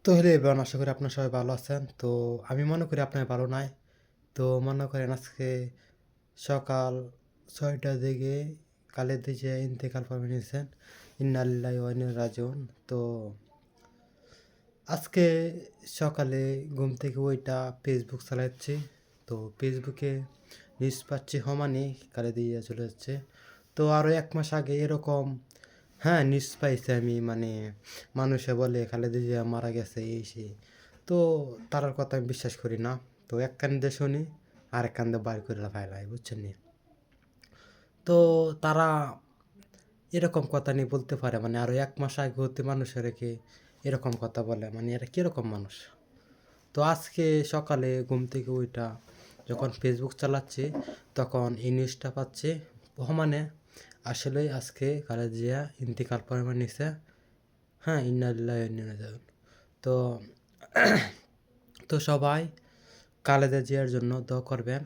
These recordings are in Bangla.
তো হলে এবার আশা করি আপনার সবাই ভালো আছেন। তো আমি মনে করি আপনার ভালো নাই। তো মনে করেন আজকে সকাল ৬টা দিকে খালেদা জিয়া ইন্তেকাল করে নিয়েছেন। ইন্না লিল্লাহি ওয়া ইন্না ইলাইহি রাজিউন। তো আজকে সকালে ঘুম থেকে ওইটা ফেসবুক চালাচ্ছি। তো ফেসবুকে নিউজ পাচ্ছি সমানে খালেদা জিয়া চলে যাচ্ছে। তো আরও ১ মাস আগে এরকম নিউজ পাইছি আমি, মানে মানুষে বলে খালেদা জিয়া মারা গেছে এই সেই। তো তার কথা আমি বিশ্বাস করি না। তো এক কান দিয়ে শুনি আর এক কান দিয়ে বাইর করে ফেলাই, বুঝছেন নি? তো তারা এরকম কথা নিয়ে বলতে পারে, মানে আরও ১ মাস আগে হতে মানুষের রেখে এরকম কথা বলে, মানে এরা কীরকম মানুষ? তো আজকে সকালে ঘুম থেকে উইঠা যখন ফেসবুক চালাচ্ছি তখন এই নিউজটা পাচ্ছি সমানে আসলেই আজকে খালেদা জিয়া ইন্তেকাল করে নিছে। ইন্না লিল্লাহি ওয়া ইন্না ইলাইহি রাজিউন। তো তো সবাই খালেদা জিয়ার জন্য দোয়া করবেন,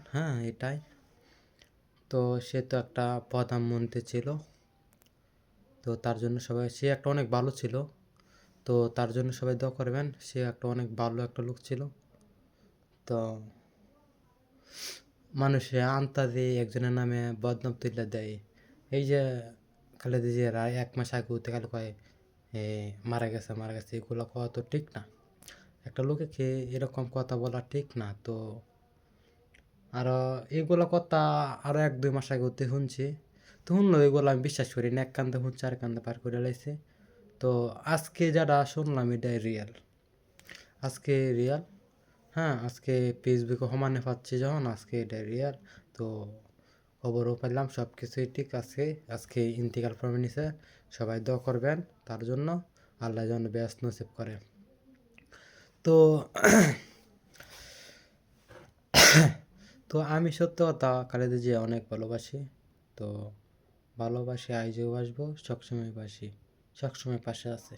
এটাই। তো সে তো একটা প্রধানমন্ত্রী ছিল। তো তার জন্য সবাই, সে একটা অনেক ভালো ছিল। তো তার জন্য সবাই দোয়া করবেন। সে একটা অনেক ভালো একটা লোক ছিল। তো মানুষে আন্তাজে একজনের নামে বদনাম তুলে দেয়। এই যে খালেদা জিয়ার ১ মাস আগে হতে গেলে কয় মারা গেছে, এগুলো কওয়া তো ঠিক না। একটা লোককে এরকম কথা বলা ঠিক না। তো আরও এগুলো কথা আরও ১-২ মাস আগে হতে শুনছি। তো শুনলো এগুলো আমি বিশ্বাস করি না। এক কান্দে শুনছি আর কান্দে পার করে লাইছে। তো আজকে যারা শুনলাম এটাই রিয়েল। আজকে রিয়েল। আজকে ফেসবুকে সমানে পাচ্ছি যখন, আজকে এটা রিয়েল। তো খবরও পেলাম, সব কিছুই ঠিক আছে। আজকে ইন্তেকাল করে নিছে। সবাই দোয়া করবেন তার জন্য, আল্লাহ যেন ব্যস্ত নসিব করে। তো তো আমি সত্য কথা খালেদা জিয়া অনেক ভালোবাসি। তো ভালোবাসি, আইজও বাসবো, সবসময় বাসি, সবসময় পাশে আছে।